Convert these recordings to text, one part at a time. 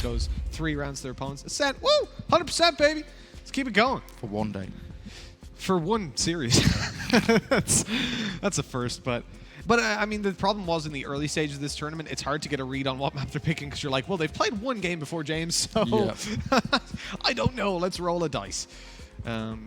it goes 3 rounds to their opponents. Ascent, woo! 100%, baby! Let's keep it going. For one day. For one series. that's a first, but I mean, the problem was in the early stages of this tournament, it's hard to get a read on what map they're picking because you're like, well, they've played one game before, James, so I don't know. Let's roll a dice.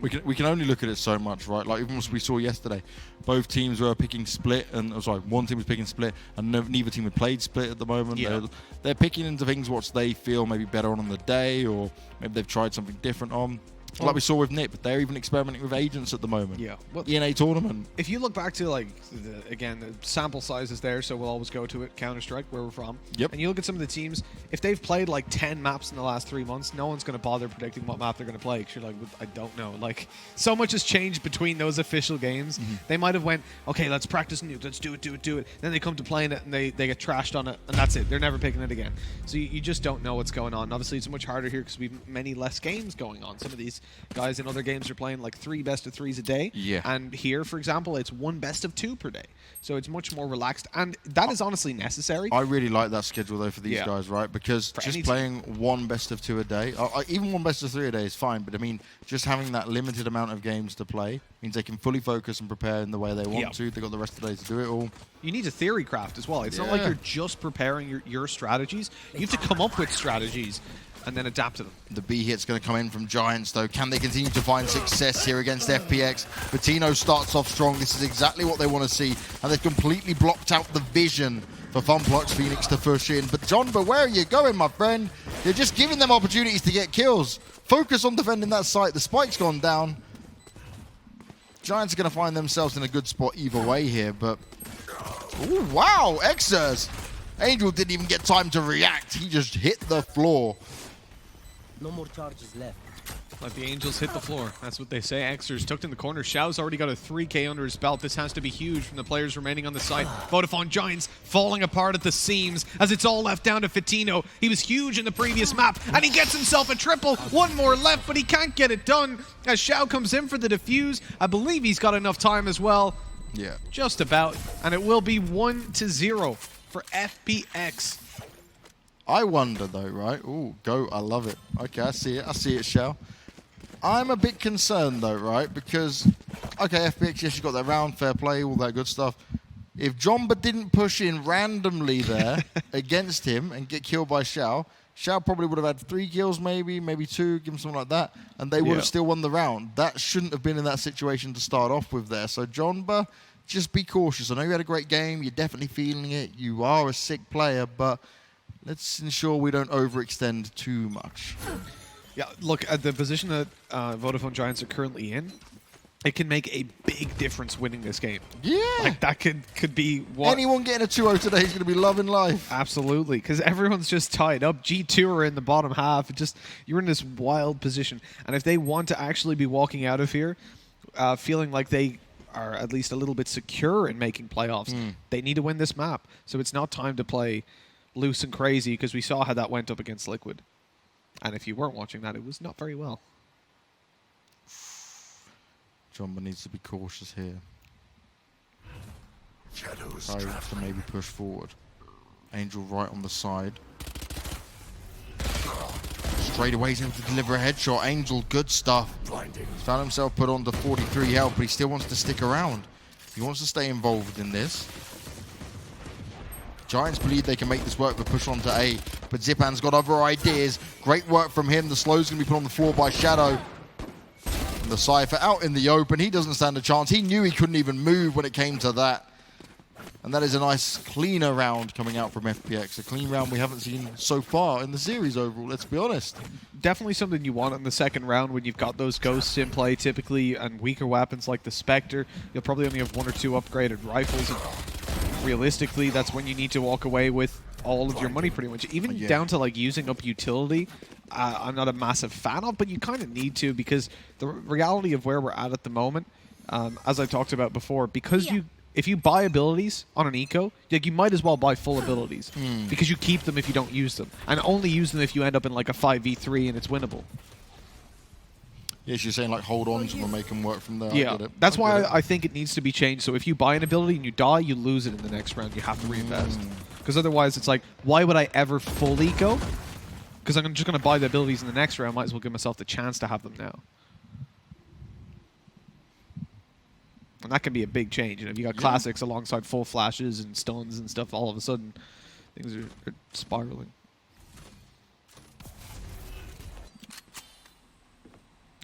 We can only look at it so much, right? Like even as we saw yesterday, both teams were picking split, and sorry, one team was picking split, and neither team had played split at the moment. Yeah. They're picking into things what they feel maybe better on the day, or maybe they've tried something different on. Like we saw with Nip, they're even experimenting with agents at the moment. Yeah. Well, ENA tournament. If you look back to, like, again, the sample size is there, so we'll always go to it, Counter-Strike, where we're from. Yep. And you look at some of the teams, if they've played, like, 10 maps in the last 3 months, no one's going to bother predicting what map they're going to play, because you're like, I don't know. Like, so much has changed between those official games. They might have went, okay, let's practice new, let's do it. Then they come to playing it, and they get trashed on it, and that's it. They're never picking it again. So you just don't know what's going on. Obviously, it's much harder here because we have many less games going on. Some of these guys in other games are playing like 3 best-of-3s a day. Yeah. And here, for example, it's 1 best-of-2 per day. So it's much more relaxed. And that is honestly necessary. I really like that schedule, though, for these guys, right? Because for just playing 1 best-of-2 a day, even 1 best-of-3 a day is fine. But, I mean, just having that limited amount of games to play means they can fully focus and prepare in the way they want to. They've got the rest of the day to do it all. You need to theory craft as well. It's not like you're just preparing your strategies. You have to come up with strategies and then adapt to them. The B hit's going to come in from Giants, though. Can they continue to find success here against FPX? Patino starts off strong. This is exactly what they want to see. And they've completely blocked out the vision for Funplus Phoenix to push in. But jonba, where are you going, my friend? You're just giving them opportunities to get kills. Focus on defending that site. The spike's gone down. Giants are going to find themselves in a good spot either way here, but... Ooh, wow, eXerZ! Angel didn't even get time to react. He just hit the floor. No more charges left. Let the Angels hit the floor. That's what they say. eXerZ tucked in the corner. Shao's already got a 3K under his belt. This has to be huge from the players remaining on the site. Vodafone Giants falling apart at the seams as it's all left down to Fatino. He was huge in the previous map, and he gets himself a triple. 1 more left, but he can't get it done as Shao comes in for the defuse. I believe he's got enough time as well. Yeah. Just about. And it will be 1-0 for FPX. I wonder, though, right? Ooh, go. I love it. Okay, I see it, Shao. I'm a bit concerned, though, right? Because, okay, FPX, yes, you got that round, fair play, all that good stuff. If jonba didn't push in randomly there against him and get killed by Shao, Shao probably would have had 3 kills, maybe 2, give him something like that, and they would have still won the round. That shouldn't have been in that situation to start off with there. So, jonba, just be cautious. I know you had a great game. You're definitely feeling it. You are a sick player, but let's ensure we don't overextend too much. Yeah, look, at the position that Vodafone Giants are currently in, it can make a big difference winning this game. Yeah. Like, that could be what... Anyone getting a 2-0 today is going to be loving life. Absolutely, because everyone's just tied up. G2 are in the bottom half. You're in this wild position. And if they want to actually be walking out of here feeling like they are at least a little bit secure in making playoffs, they need to win this map. So it's not time to play loose and crazy, because we saw how that went up against Liquid. And if you weren't watching that, it was not very well. jonba needs to be cautious here. Shadows to maybe push forward. Angel right on the side. Straight away he's able to deliver a headshot. Angel, good stuff. He's found himself put on to 43 health, but he still wants to stick around. He wants to stay involved in this. Giants believe they can make this work with push on to A, but Zyppan's got other ideas. Great work from him. The slow's going to be put on the floor by Shadow. And the Cypher out in the open. He doesn't stand a chance. He knew he couldn't even move when it came to that. And that is a nice, cleaner round coming out from FPX. A clean round we haven't seen so far in the series overall, let's be honest. Definitely something you want in the second round when you've got those ghosts in play typically, and weaker weapons like the Spectre. You'll probably only have 1 or 2 upgraded rifles. And realistically, that's when you need to walk away with all of your money pretty much. Even down to like using up utility, I'm not a massive fan of, but you kind of need to, because the reality of where we're at the moment, as I talked about before, because if you buy abilities on an eco, like, you might as well buy full abilities, because you keep them if you don't use them, and only use them if you end up in like a 5v3 and it's winnable. Yes, you're saying like hold on to them and make them work from there. Yeah, that's why I think it needs to be changed. So if you buy an ability and you die, you lose it in the next round. You have to reinvest. Because otherwise it's like, why would I ever full eco Because I'm just going to buy the abilities in the next round. Might as well give myself the chance to have them now. And that can be a big change. You know, if you got classics alongside full flashes and stuns and stuff, all of a sudden things are spiraling.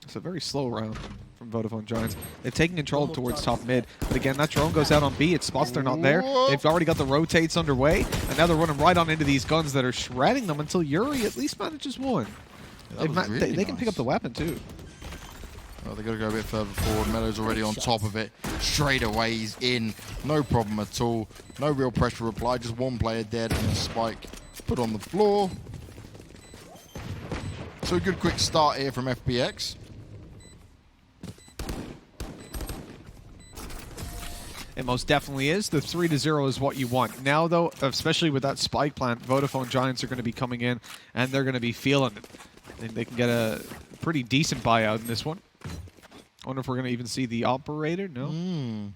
It's a very slow round from Vodafone Giants. They've taken control towards top mid, but again, that drone goes out on B. It spots they're not there. They've already got the rotates underway, and now they're running right on into these guns that are shredding them until Yurii at least manages one. Yeah, they can pick up the weapon too. Well, they've got to go a bit further forward. Meddo's already on top of it. Straight away, he's in. No problem at all. No real pressure reply. Just one player dead and a spike put on the floor. So a good quick start here from FPX. It most definitely is. The 3-0 is what you want. Now, though, especially with that spike plant, Vodafone Giants are going to be coming in, and they're going to be feeling it. I think they can get a pretty decent buyout in this one. I wonder if we're going to even see the operator. No.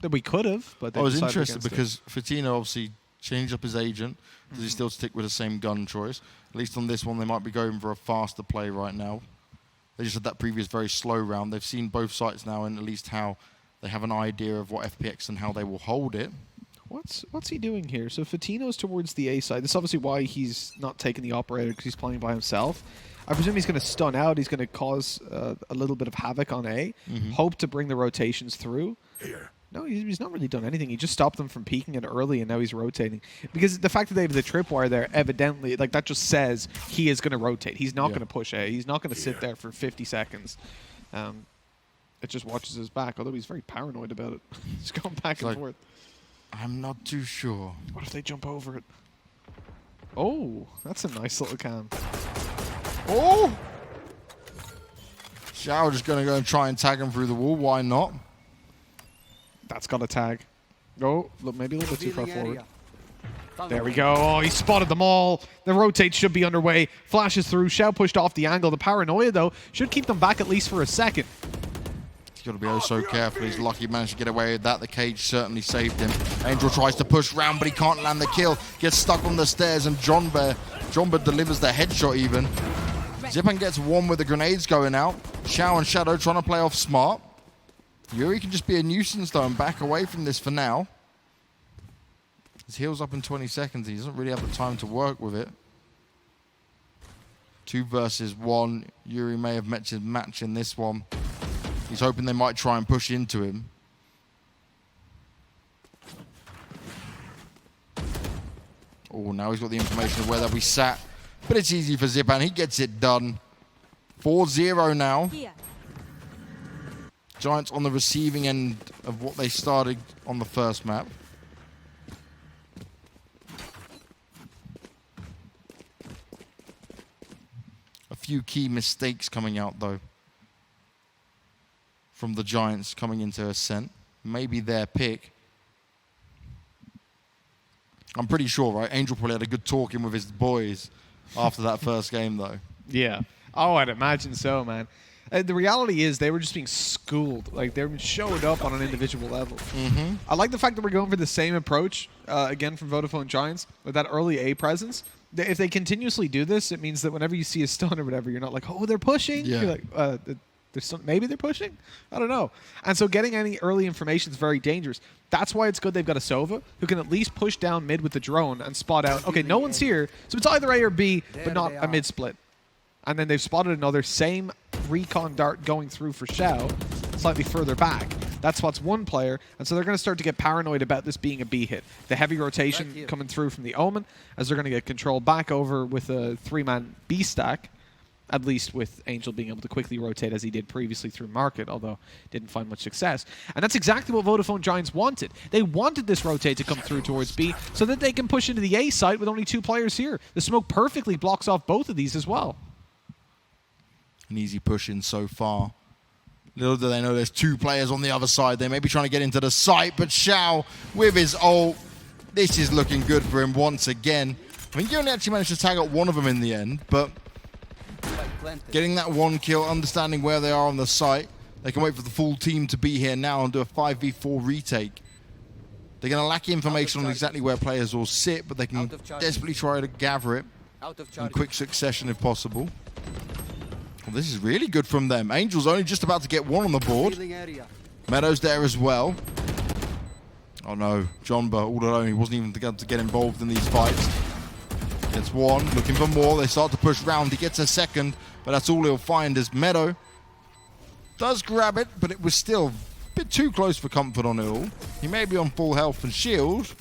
That we could have, but they I was decided interested against because Fatino obviously changed up his agent. Does he still stick with the same gun choice? At least on this one, they might be going for a faster play right now. They just had that previous very slow round. They've seen both sites now and at least how they have an idea of what FPX and how they will hold it. What's he doing here? So Fatino's towards the A side. This is obviously why he's not taking the operator, because he's playing by himself. I presume he's going to stun out. He's going to cause a little bit of havoc on A. Hope to bring the rotations through. No, he's not really done anything. He just stopped them from peeking it early, and now he's rotating. Because the fact that they have the tripwire there, evidently, like that just says he is going to rotate. He's not going to push A. He's not going to sit there for 50 seconds. It just watches his back, although he's very paranoid about it. He's going back and forth. I'm not too sure. What if they jump over it? Oh, that's a nice little cam. Oh! Shao just going to go and try and tag him through the wall. Why not? That's got a tag. Oh, look, maybe a little bit too far forward. There we go. Oh, he spotted them all. The rotate should be underway. Flashes through. Shao pushed off the angle. The paranoia, though, should keep them back at least for a second. He's got to be oh so careful. He's lucky he managed to get away with that. The cage certainly saved him. Angel tries to push round, but he can't land the kill. Gets stuck on the stairs, and jonba delivers the headshot even. Zyppan gets one with the grenades going out. Shao and Shadow trying to play off smart. Yurii can just be a nuisance, though, and back away from this for now. His heal's up in 20 seconds. He doesn't really have the time to work with it. 2 versus 1. Yurii may have met his match in this one. He's hoping they might try and push into him. Oh, now he's got the information of where they'll be sat. But it's easy for Zyppan. He gets it done. 4-0 now. Giants on the receiving end of what they started on the first map. A few key mistakes coming out, though, from the Giants coming into Ascent. Maybe their pick. I'm pretty sure, right? Angel probably had a good talking with his boys after that first game, though. Yeah. Oh, I'd imagine so, man. The reality is they were just being schooled. Like, they were showed up on an individual level. I like the fact that we're going for the same approach, again, from Vodafone Giants, with that early A presence. If they continuously do this, it means that whenever you see a stun or whatever, you're not like, oh, they're pushing. Yeah. You're like, maybe they're pushing? I don't know. And so getting any early information is very dangerous. That's why it's good they've got a Sova who can at least push down mid with the drone and spot out, okay, no one's here, so it's either A or B, but not a mid split. And then they've spotted another same recon dart going through for Shao, slightly further back. That spots one player, and so they're going to start to get paranoid about this being a B hit. The heavy rotation coming through from the Omen, as they're going to get control back over with a 3-man B stack, at least with Angel being able to quickly rotate as he did previously through Market, although didn't find much success. And that's exactly what Vodafone Giants wanted. They wanted this rotate to come through towards B so that they can push into the A site with only 2 players here. The smoke perfectly blocks off both of these as well. An easy push in so far. Little do they know there's 2 players on the other side. They may be trying to get into the site, but Shao with his ult. This is looking good for him once again. I think he only actually managed to tag out one of them in the end, but getting that 1 kill, understanding where they are on the site. They can wait for the full team to be here now and do a 5v4 retake. They're going to lack information on exactly where players will sit, but they can desperately try to gather it. Out of in charge. quick succession if possible. Well, this is really good from them. Angel's only just about to get one on the board. Area. Meddo's there as well. Oh no, jonba all alone. He wasn't even able to get involved in these fights. Gets one, looking for more. They start to push round. He gets a second, but that's all he'll find as Meddo does grab it, but it was still a bit too close for comfort on it all. He may be on full health and shield.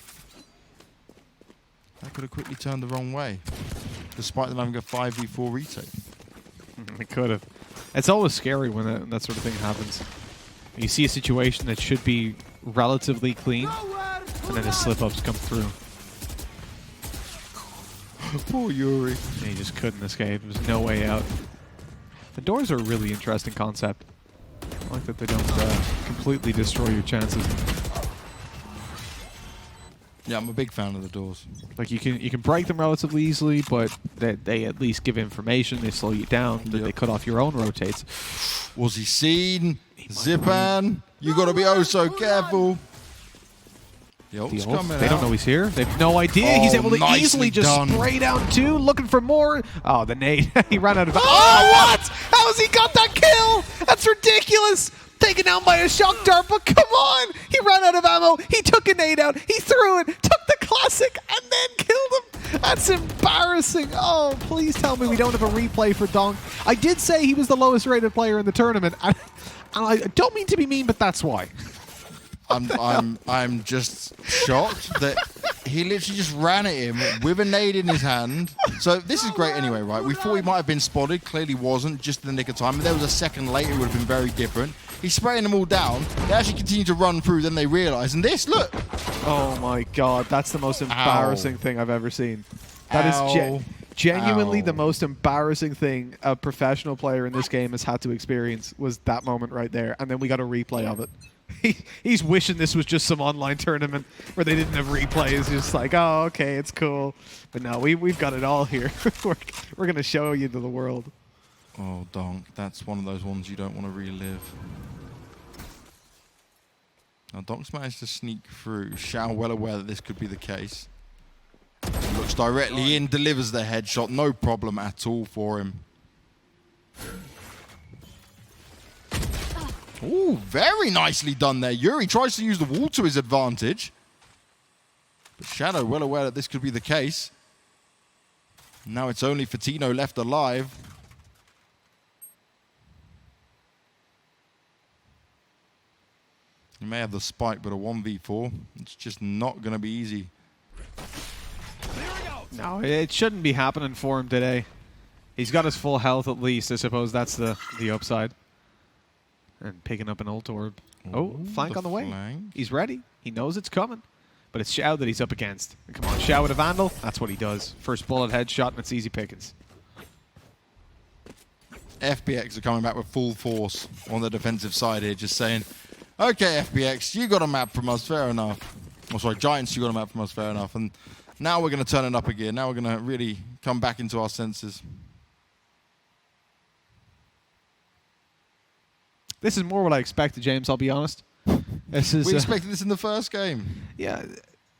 That could have quickly turned the wrong way, despite them having a 5v4 retake. It could have. It's always scary when that sort of thing happens. You see a situation that should be relatively clean, and then the slip-ups come through. Poor Yurii. And he just couldn't escape. There was no way out. The doors are a really interesting concept. I like that they don't completely destroy your chances. Yeah, I'm a big fan of the doors. Like you can break them relatively easily, but they at least give information. They slow you down. They cut off your own rotates. Was he seen? Zyppan, you got to be oh so careful. The ult's coming They don't know he's here. They have no idea. Oh, He's able to nicely easily just done. spray down two, looking for more. Oh, the nade. He ran out of... Oh, what? How has he got that kill? That's ridiculous. Taken down by a shock dart, but come on. He ran out of ammo. He took a nade out. He threw it, took the classic, and then killed him. That's embarrassing. Oh, please tell me we don't have a replay for donQ. I did say he was the lowest rated player in the tournament. And I don't mean to be mean, but that's why. I'm just shocked that he literally just ran at him with a nade in his hand. So this is great anyway, right? We thought he might have been spotted. Clearly wasn't, just in the nick of time. If there was a second later, it would have been very different. He's spraying them all down. They actually continue to run through, then they realise. And this, look. Oh my god, that's the most embarrassing thing I've ever seen. That is genuinely the most embarrassing thing a professional player in this game has had to experience, was that moment right there. And then we got a replay of it. He's wishing this was just some online tournament where they didn't have replays. He's just like, oh, okay, it's cool. But no, we've got it all here. We're going to show you to the world. Oh, donQ, that's one of those ones you don't want to relive. Now, donQ's managed to sneak through. Shao well aware that this could be the case. Looks directly in, delivers the headshot. No problem at all for him. Ooh, very nicely done there. Yurii tries to use the wall to his advantage. But Shadow well aware that this could be the case. Now it's only Fatino left alive. He may have the spike, but a 1v4, it's just not going to be easy. No, it shouldn't be happening for him today. He's got his full health at least. I suppose that's the upside. And picking up an ult orb. Oh, flank on the way. He's ready. He knows it's coming. But it's Shao that he's up against. And come on, Shao with a Vandal. That's what he does. First bullet headshot, and it's easy pickings. FPX are coming back with full force on the defensive side here, just saying, okay, FPX, you got a map from us, fair enough. Oh, sorry, Giants, you got a map from us, fair enough. And now we're going to turn it up again. Now we're going to really come back into our senses. This is more what I expected, James, I'll be honest. This is, we expected this in the first game. Yeah,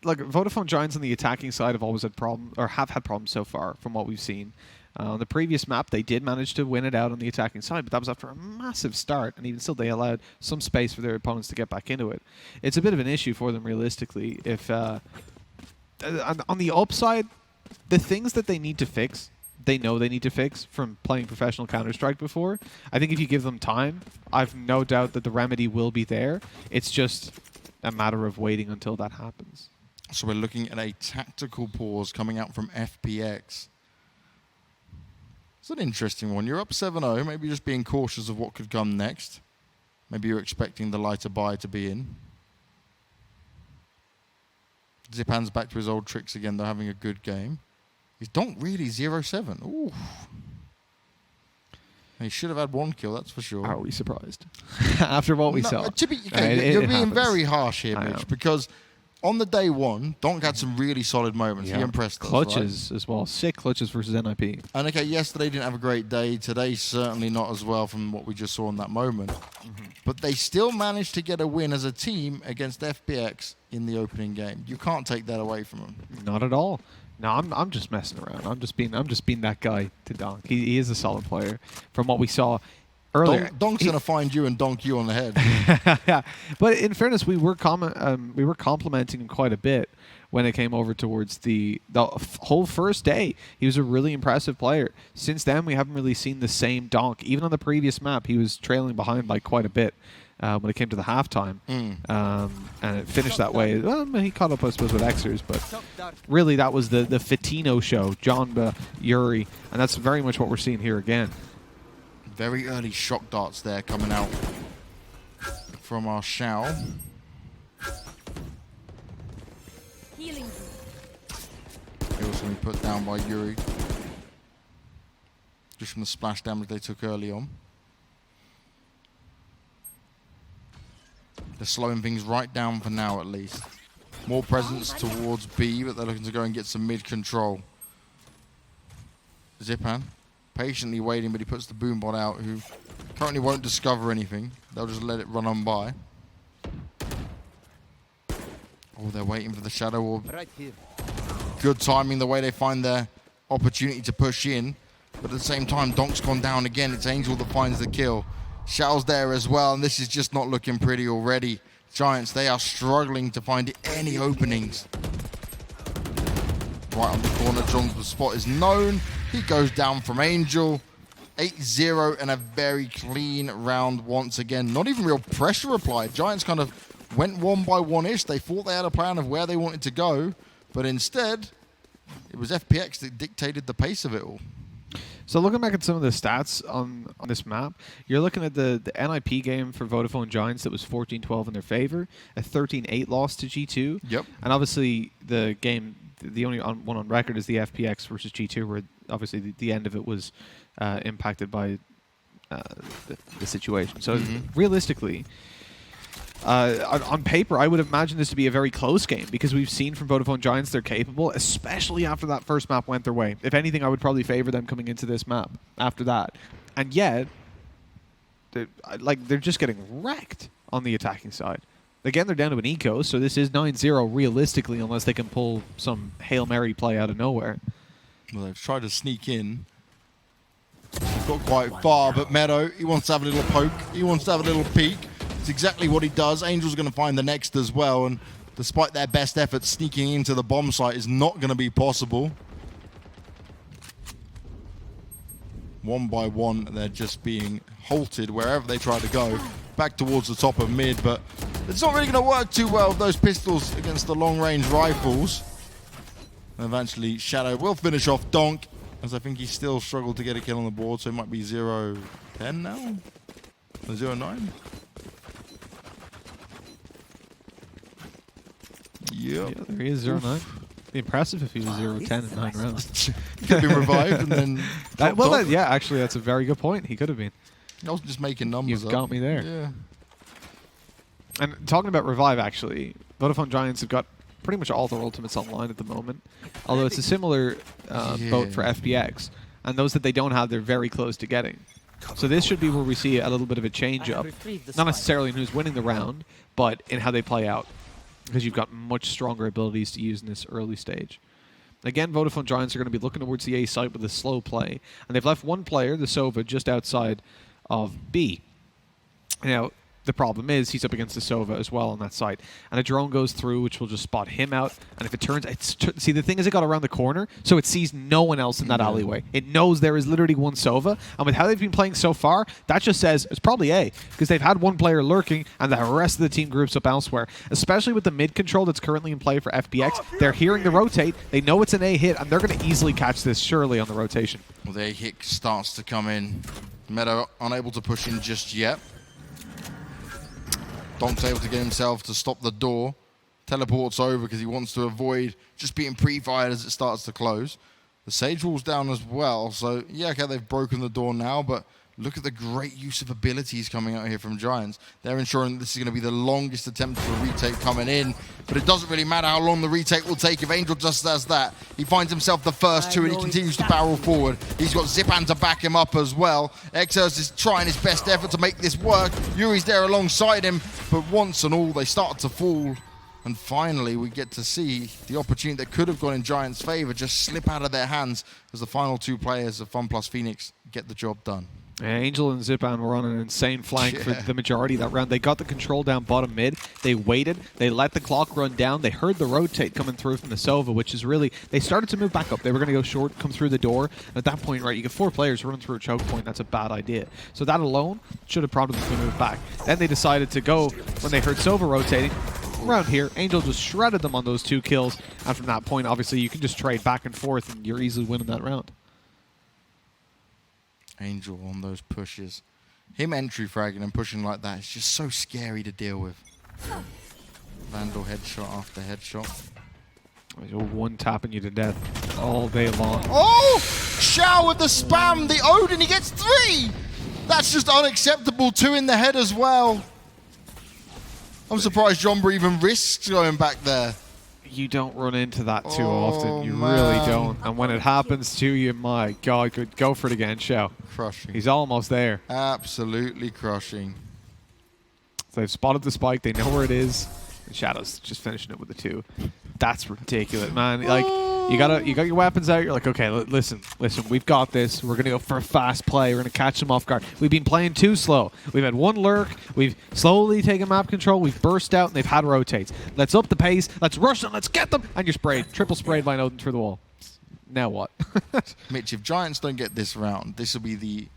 like Vodafone Giants on the attacking side have always had problems, or have had problems so far from what we've seen. On the previous map, they did manage to win it out on the attacking side, but that was after a massive start, and even still they allowed some space for their opponents to get back into it. It's a bit of an issue for them, realistically. If on the upside, the things that they need to fix, they know they need to fix from playing professional Counter-Strike before. I think if you give them time, I've no doubt that the remedy will be there. It's just a matter of waiting until that happens. So we're looking at a tactical pause coming out from FPX. It's an interesting one. You're up 7-0, maybe just being cautious of what could come next. Maybe you're expecting the lighter buy to be in. Zyppan's back to his old tricks again, though, having a good game. He's donQ really 0-7. Ooh. He should have had one kill, that's for sure. Are we surprised? After what we saw. You're being very harsh here, Mitch, because on the day one, donQ had some really solid moments. Yeah. He impressed us, Clutches as well. Sick clutches versus NIP. And okay, yesterday didn't have a great day. Today certainly not as well from what we just saw in that moment. But they still managed to get a win as a team against FPX in the opening game. You can't take that away from them. Not at all. No, I'm just messing around. I'm just being that guy to donQ. He is a solid player from what we saw earlier. donQ's going to find you and donk you on the head. Yeah, but in fairness, we were complimenting him quite a bit when it came over towards the whole first day. He was a really impressive player. Since then, we haven't really seen the same donQ. Even on the previous map, he was trailing behind by quite a bit when it came to the halftime, and it finished that way. Well, he caught up, I suppose, with eXerZ, but really that was the Fitino show, jonba, Yurii, and that's very much what we're seeing here again. Very early shock darts there coming out from our Shao. Healing. Kills going to be put down by Yurii. Just from the splash damage they took early on. They're slowing things right down for now, at least. More presence towards B, but they're looking to go and get some mid control. Zyppan patiently waiting, but he puts the boombot out, who currently won't discover anything. They'll just let it run on by. Oh, they're waiting for the Shadow Orb. Right here. Good timing, the way they find their opportunity to push in. But at the same time, donQ's gone down again. It's Angel that finds the kill. Shao's there as well, and this is just not looking pretty already. Giants, they are struggling to find any openings. Right on the corner, jonba's spot is known. He goes down from Angel. 8-0 and a very clean round once again. Not even real pressure applied. Giants kind of went one by one-ish. They thought they had a plan of where they wanted to go, but instead, it was FPX that dictated the pace of it all. So looking back at some of the stats on this map, you're looking at the NIP game for Vodafone Giants that was 14-12 in their favor, a 13-8 loss to G2. Yep. And obviously the game, the only one on record is the FPX versus G2, where obviously the end of it was impacted by the situation. So realistically, on paper, I would imagine this to be a very close game because we've seen from Vodafone Giants they're capable, especially after that first map went their way. If anything, I would probably favor them coming into this map after that. And yet, they're just getting wrecked on the attacking side. Again, they're down to an eco, so this is 9-0 realistically, unless they can pull some Hail Mary play out of nowhere. Well, they've tried to sneak in. They've got quite far, but Meddo, he wants to have a little poke. He wants to have a little peek. It's exactly what he does. Angel's going to find the next as well, and despite their best efforts, sneaking into the bomb site is not going to be possible. One by one, they're just being halted wherever they try to go. Back towards the top of mid, but it's not really going to work too well with those pistols against the long-range rifles. And eventually, Shadow will finish off donQ, as I think he still struggled to get a kill on the board, so it might be 0-10 now? Or 0-9? Yep. Yeah, there he is, 0-9. Be impressive if he was 0-10 in 9 rounds. He could have been revived and then... yeah, actually, that's a very good point. He could have been. I was just making numbers You've got me there. Yeah. And talking about revive, actually, Vodafone Giants have got pretty much all their ultimates online at the moment. Although it's a similar boat for FPX. And those that they don't have, they're very close to getting. So this should be where we see a little bit of a change-up. Not necessarily in who's winning the round, but in how they play out. Because you've got much stronger abilities to use in this early stage. Again, Vodafone Giants are going to be looking towards the A site with a slow play. And they've left one player, the Sova, just outside of B. Now, the problem is he's up against the Sova as well on that site. And a drone goes through, which will just spot him out. And if it turns... see, the thing is it got around the corner, so it sees no one else in that alleyway. It knows there is literally one Sova. And with how they've been playing so far, that just says it's probably A. Because they've had one player lurking, and the rest of the team groups up elsewhere. Especially with the mid control that's currently in play for FPX. They're hearing the rotate. They know it's an A hit, and they're going to easily catch this, surely, on the rotation. Well, the A hit starts to come in. Meddo unable to push in just yet. donQ's able to get himself to stop the door. Teleports over because he wants to avoid just being pre-fired as it starts to close. The Sage wall's down as well, so yeah, okay, they've broken the door now, but Look at the great use of abilities coming out here from Giants. They're ensuring that this is going to be the longest attempt for a retake coming in. But it doesn't really matter how long the retake will take if Angel just does that. He finds himself the first two and he continues to barrel forward. He's got Zyppan to back him up as well. eXerZ is trying his best effort to make this work. Yuri's there alongside him. But once and all, they start to fall. And finally, we get to see the opportunity that could have gone in Giants' favor just slip out of their hands as the final two players of Funplus Phoenix get the job done. Angel and Zyppan were on an insane flank for the majority of that round. They got the control down bottom mid. They waited. They let the clock run down. They heard the rotate coming through from the Sova, which is really... They started to move back up. They were going to go short, come through the door. And at that point, right, you get 4 players running through a choke point. That's a bad idea. So that alone should have prompted them to move back. Then they decided to go, when they heard Sova rotating, around here. Angel just shredded them on those 2 kills. And from that point, obviously, you can just trade back and forth, and you're easily winning that round. Angel on those pushes. Him entry fragging and pushing like that is just so scary to deal with. Vandal headshot after headshot. You're one tapping you to death all day long. Oh! Shao with the spam, the Odin, he gets 3! That's just unacceptable. 2 in the head as well. I'm surprised jonba even risks going back there. You don't run into that too often. You really don't. And when it happens to you, my God, go for it again, Shao. Crushing. He's almost there. Absolutely crushing. So they've spotted the spike. They know where it is. And Shadow's just finishing it with the 2. That's ridiculous, man. Like, you got your weapons out. You're like, okay, listen, we've got this. We're gonna go for a fast play. We're gonna catch them off guard. We've been playing too slow. We've had 1 lurk. We've slowly taken map control. We've burst out, and they've had rotates. Let's up the pace. Let's rush them. Let's get them. And you're sprayed. Triple sprayed by an Odin through the wall. Now what? Mitch, if Giants don't get this round, this will be the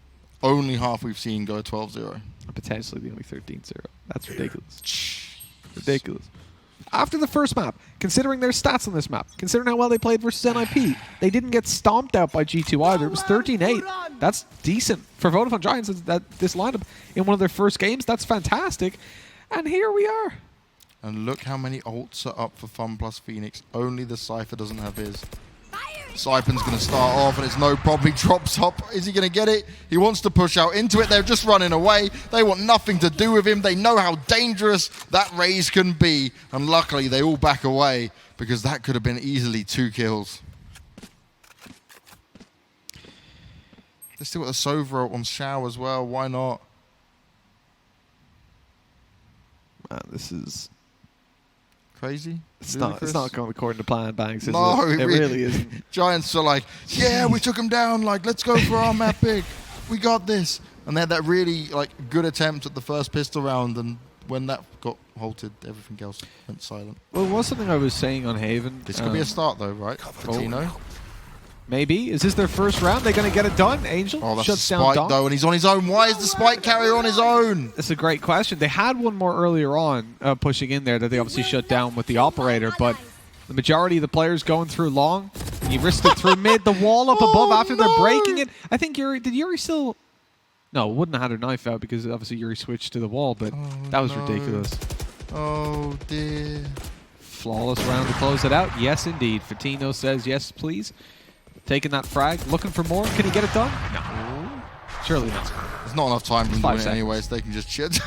only half we've seen go 12-0. Potentially the only 13-0. That's ridiculous. Ridiculous. After the first map, considering their stats on this map, considering how well they played versus NIP, they didn't get stomped out by G2 either. It was 13-8. That's decent for Vodafone Giants. This lineup in one of their first games, that's fantastic. And here we are. And look how many ults are up for Funplus Phoenix. Only the Cypher doesn't have his. Zyppan's going to start off, and it's no problem. He drops up. Is he going to get it? He wants to push out into it. They're just running away. They want nothing to do with him. They know how dangerous that Raze can be. And luckily, they all back away, because that could have been easily 2 kills. They still got the Sova on Shao as well. Why not? Man, this is... Crazy? It's not going according to plan, Banks, is no, it? It really isn't. Giants are like, yeah, we took him down. Like, let's go for our map pick. We got this. And they had that really good attempt at the first pistol round, and when that got halted, everything else went silent. Well, it was something I was saying on Haven. This could be a start, though, right? For Tino. Maybe. Is this their first round? They're going to get it done? Angel that's shuts a spike, down though, and he's on his own. Why is the spike carrier on his own? That's a great question. They had one more earlier on pushing in there that they obviously shut down with the operator, but the majority of the players going through long, and you risked it through mid, the wall up above after they're breaking it. I think Yurii... Did Yurii still... No, wouldn't have had her knife out because obviously Yurii switched to the wall, but that was ridiculous. Oh, dear. Flawless round to close it out. Yes, indeed. Fatino says yes, please. Taking that frag, looking for more. Can he get it done? No. Surely not. There's not enough time for them 5 doing it seconds. anyway, so they can just chit.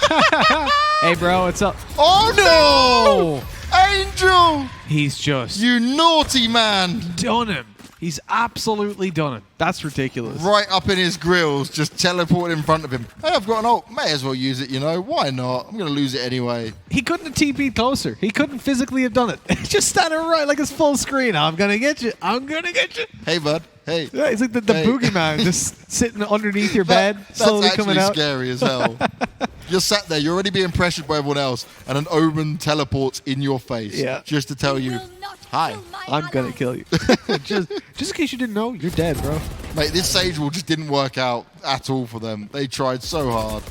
Hey, bro, what's up? Oh, no! Angel! He's just You naughty man! done him. He's absolutely done it. That's ridiculous. Right up in his grills, just teleported in front of him. Hey, I've got an ult. May as well use it, you know. Why not? I'm going to lose it anyway. He couldn't have TP'd closer. He couldn't physically have done it. Just standing right like it's full screen. I'm going to get you. I'm going to get you. Hey, bud. Hey. Yeah, he's like the Hey. boogeyman just sitting underneath your bed, slowly That's coming actually out. scary as hell. You're sat there. You're already being pressured by everyone else, and an Omen teleports in your face just to tell you, hi. I'm going to kill you. just in case you didn't know, you're dead, bro. Mate, this Sage wall just didn't work out at all for them. They tried so hard.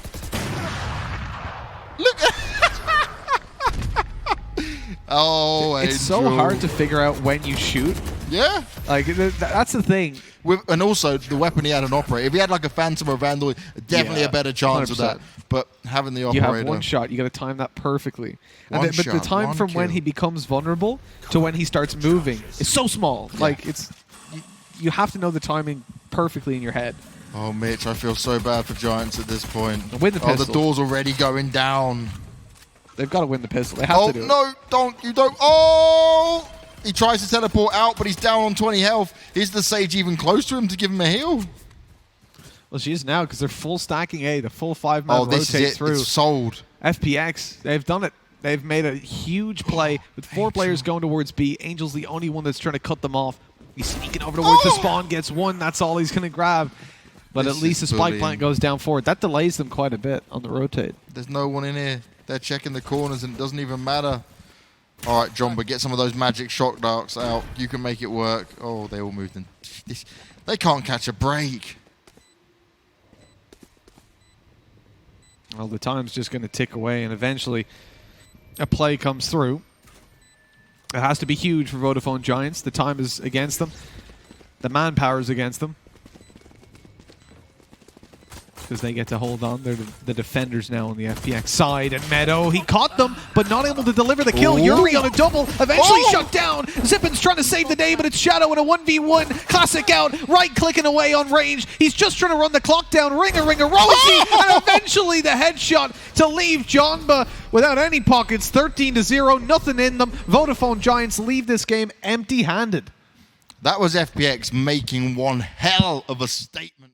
Look. Oh, It's so Angel. hard to figure out when you shoot. Yeah. Like, that's the thing. And also, the weapon he had an operator. If he had like a Phantom or Vandal, definitely a better chance of that. 100%. But having the You operator... have one shot. You got to time that perfectly. One But the shot, time one from when kill. he becomes vulnerable to when he starts moving is so small. Like, you have to know the timing perfectly in your head. Oh, Mitch, I feel so bad for Giants at this point. Win the Oh, pistol. the door's already going down. They've got to win the pistol. They have to do it. No, don't. You don't. Oh! He tries to teleport out, but he's down on 20 health. Is the Sage even close to him to give him a heal? Well, she is now because they're full stacking A. The full 5-man This rotate is it. through. It's sold. FPX, they've done it. They've made a huge play with 4 players going towards B. Angel's the only one that's trying to cut them off. He's sneaking over towards the spawn, gets one. That's all he's going to grab. But This at least the is spike bullying. plant goes down forward. That delays them quite a bit on the rotate. There's no one in here. They're checking the corners, and it doesn't even matter. All right, jonba, get some of those magic shock darks out. You can make it work. Oh, they all moved in. They can't catch a break. Well, the time's just going to tick away, and eventually a play comes through. It has to be huge for Vodafone Giants. The time is against them. The manpower is against them. Because they get to hold on. They're the defenders now on the FPX side. And Meddo, he caught them, but not able to deliver the kill. Ooh. Yurii on a double, eventually shut down. Zyppan's trying to save the day, but it's Shadow in a 1v1. Classic out, right-clicking away on range. He's just trying to run the clock down. Ringer, Rosie, and eventually the headshot to leave jonba without any pockets. 13-0, nothing in them. Vodafone Giants leave this game empty-handed. That was FPX making one hell of a statement.